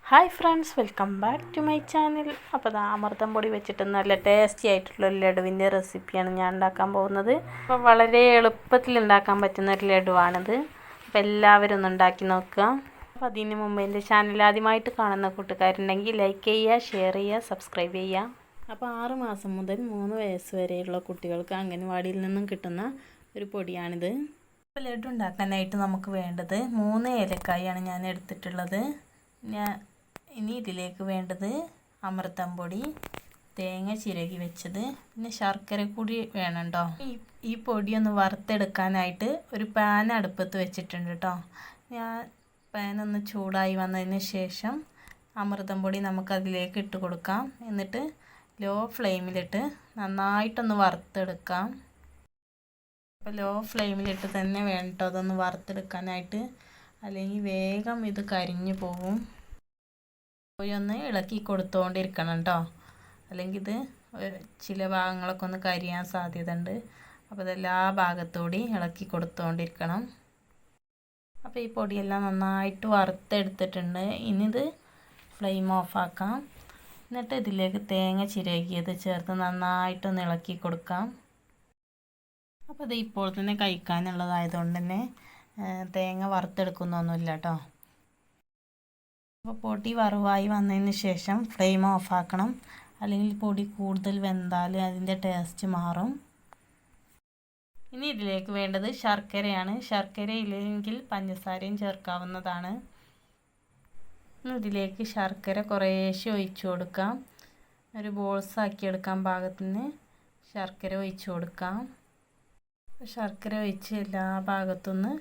Hi friends, welcome back to my channel. അപ്പോൾ അമൃതം പൊടി വെച്ചിട്ട് നല്ല ടേസ്റ്റി ആയിട്ടുള്ള ഒരു ലഡുവിൻ്റെ റെസിപ്പിയാണ് ഞാൻ ഉണ്ടാക്കാൻ പോകുന്നത്. അപ്പോൾ വളരെ എളുപ്പത്തിൽ ഉണ്ടാക്കാൻ പറ്റുന്ന ഒരു ലഡുവാണിത്. അപ്പോൾ എല്ലാവരും ഒന്ന് ഉണ്ടാക്കി നോക്കുക. അപ്പോൾ അതിന് മുമ്പ് എൻ്റെ ചാനൽ ആദ്യമായിട്ട് കാണുന്ന കൂട്ടുകാരുണ്ടെങ്കിൽ ലൈക്ക് ചെയ്യുക, ഷെയർ ചെയ്യുക, സബ്സ്ക്രൈബ് ചെയ്യുക. അപ്പോൾ 6 മാസം മുതൽ 3 വയസ്സ് വരെയുള്ള കുട്ടികൾക്ക് അംഗൻവാടിയിൽ നിന്നും കിട്ടുന്ന ഒരു പൊടിയാണിത്. അപ്പോൾ ലഡു ഉണ്ടാക്കാനായിട്ട് നമുക്ക് വേണ്ടത് 3 ഏലക്കായാണ് ഞാൻ എടുത്തിട്ടുള്ളത്. ഇനി ഇതിലേക്ക് വേണ്ടത് അമൃതം പൊടി, തേങ്ങ ചിരകി വെച്ചത്, പിന്നെ ശർക്കര കൂടി വേണം കേട്ടോ. ഈ പൊടി ഒന്ന് വറുത്തെടുക്കാനായിട്ട് ഒരു പാൻ അടുപ്പത്ത് വെച്ചിട്ടുണ്ട് കേട്ടോ. ഞാൻ പാൻ ഒന്ന് ചൂടായി വന്നതിന് ശേഷം അമൃതം പൊടി നമുക്കതിലേക്ക് ഇട്ട് കൊടുക്കാം. എന്നിട്ട് ലോ ഫ്ലെയിമിലിട്ട് നന്നായിട്ടൊന്ന് വറുത്തെടുക്കാം. അപ്പോൾ ലോ ഫ്ലെയിമിലിട്ട് തന്നെ വേണം കേട്ടോ അതൊന്ന് വറുത്തെടുക്കാനായിട്ട്, അല്ലെങ്കിൽ വേഗം ഇത് കരിഞ്ഞു പോകും. ഒന്ന് ഇളക്കി കൊടുത്തുകൊണ്ടിരിക്കണം കേട്ടോ, അല്ലെങ്കിൽ ഇത് ചില ഭാഗങ്ങളൊക്കെ ഒന്ന് കരിയാൻ സാധ്യത ഉണ്ട്. അപ്പോൾ ഇതെല്ലാ ഭാഗത്തുകൂടി ഇളക്കി കൊടുത്തുകൊണ്ടിരിക്കണം. അപ്പോൾ ഈ പൊടിയെല്ലാം നന്നായിട്ട് വറുത്തെടുത്തിട്ടുണ്ട്. ഇനി ഇത് ഫ്ലെയിം ഓഫാക്കാം. എന്നിട്ട് ഇതിലേക്ക് തേങ്ങ ചിരകിയത് ചേർത്ത് നന്നായിട്ടൊന്ന് ഇളക്കി കൊടുക്കാം. അപ്പോൾ ഇത് ഇപ്പോൾ തന്നെ കഴിക്കാനുള്ളതായതുകൊണ്ട് തന്നെ തേങ്ങ വറുത്തെടുക്കുന്നൊന്നുമില്ല കേട്ടോ. അപ്പോൾ പൊടി വറവായി വന്നതിന് ശേഷം ഫ്ലെയിം ഓഫാക്കണം, അല്ലെങ്കിൽ പൊടി കൂടുതൽ വെന്താൽ അതിൻ്റെ ടേസ്റ്റ് മാറും. ഇനി ഇതിലേക്ക് വേണ്ടത് ശർക്കരയാണ്. ശർക്കര ഇല്ലെങ്കിൽ പഞ്ചസാരയും ചേർക്കാവുന്നതാണ്. ഇതിലേക്ക് ശർക്കര കുറേശ്ശെ ഒഴിച്ചു കൊടുക്കാം. ഒരു ബോൾസ് ആക്കി എടുക്കാൻ പാകത്തിന് ശർക്കര ഒഴിച്ചു കൊടുക്കാം. ശർക്കര ഒഴിച്ച് എല്ലാ ഭാഗത്തുനിന്ന്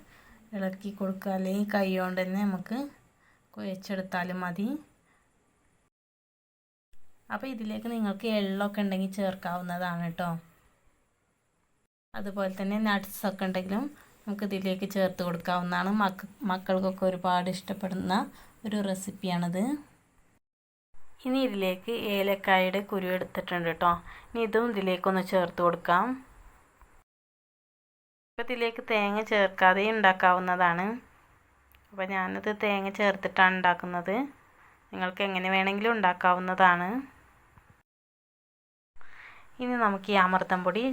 ഇളക്കി കൊടുക്കുക, അല്ലെങ്കിൽ കൈ കൊണ്ട് തന്നെ നമുക്ക് കുഴച്ചെടുത്താലും മതി. അപ്പോൾ ഇതിലേക്ക് നിങ്ങൾക്ക് എള്ളൊക്കെ ഉണ്ടെങ്കിൽ ചേർക്കാവുന്നതാണ് കേട്ടോ. അതുപോലെ തന്നെ നട്ട്സൊക്കെ ഉണ്ടെങ്കിലും നമുക്ക് ഇതിലേക്ക് ചേർത്ത് കൊടുക്കാവുന്നതാണ്. മക്കൾക്കൊക്കെ ഒരുപാട് ഇഷ്ടപ്പെടുന്ന ഒരു റെസിപ്പിയാണിത്. ഇനി ഇതിലേക്ക് ഏലക്കായുടെ കുരു എടുത്തിട്ടുണ്ട് കേട്ടോ. ഇനി ഇതും ഇതിലേക്കൊന്ന് ചേർത്ത് കൊടുക്കാം. അപ്പോൾ ഇതിലേക്ക് തേങ്ങ ചേർക്കാതെ ഉണ്ടാക്കാവുന്നതാണ്. അപ്പോൾ ഞാനത് തേങ്ങ ചേർത്തിട്ടാണ് ഉണ്ടാക്കുന്നത്. നിങ്ങൾക്ക് എങ്ങനെ വേണമെങ്കിലും ഉണ്ടാക്കാവുന്നതാണ്. ഇനി നമുക്ക് ഈ അമൃതം പൊടി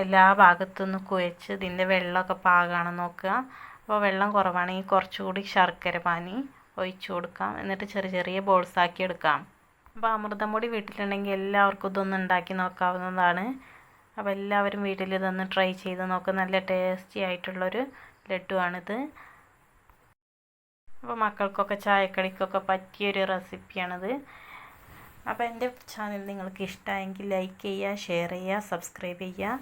എല്ലാ ഭാഗത്തുനിന്ന് കുഴച്ച് ഇതിൻ്റെ വെള്ളമൊക്കെ പാകമാണെന്ന് നോക്കുക. അപ്പോൾ വെള്ളം കുറവാണെങ്കിൽ കുറച്ചുകൂടി ശർക്കര പാനി ഒഴിച്ചു കൊടുക്കാം. എന്നിട്ട് ചെറിയ ചെറിയ ബോൾസ് ആക്കി എടുക്കാം. അപ്പോൾ അമൃതം പൊടി വീട്ടിലുണ്ടെങ്കിൽ എല്ലാവർക്കും ഇതൊന്ന് ഉണ്ടാക്കി നോക്കാവുന്നതാണ്. അപ്പോൾ എല്ലാവരും വീട്ടിൽ ഇതൊന്ന് ട്രൈ ചെയ്ത് നോക്കുക. നല്ല ടേസ്റ്റി ആയിട്ടുള്ളൊരു ലഡുവാണിത്. അപ്പോൾ മക്കൾക്കൊക്കെ ചായക്കടിക്കൊക്കെ പറ്റിയൊരു റെസിപ്പിയാണിത്. അപ്പോൾ എൻ്റെ ചാനൽ നിങ്ങൾക്ക് ഇഷ്ടമായെങ്കിൽ ലൈക്ക് ചെയ്യുക, ഷെയർ ചെയ്യുക, സബ്സ്ക്രൈബ് ചെയ്യുക.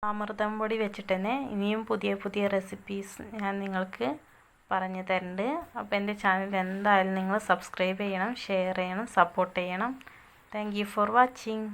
അമൃതം പൊടി വെച്ചിട്ട് തന്നെ ഇനിയും പുതിയ പുതിയ റെസിപ്പീസ് ഞാൻ നിങ്ങൾക്ക് പറഞ്ഞു തരുന്നുണ്ട്. അപ്പോൾ എൻ്റെ ചാനൽ എന്തായാലും നിങ്ങൾ സബ്സ്ക്രൈബ് ചെയ്യണം, ഷെയർ ചെയ്യണം, സപ്പോർട്ട് ചെയ്യണം. Thank you for watching.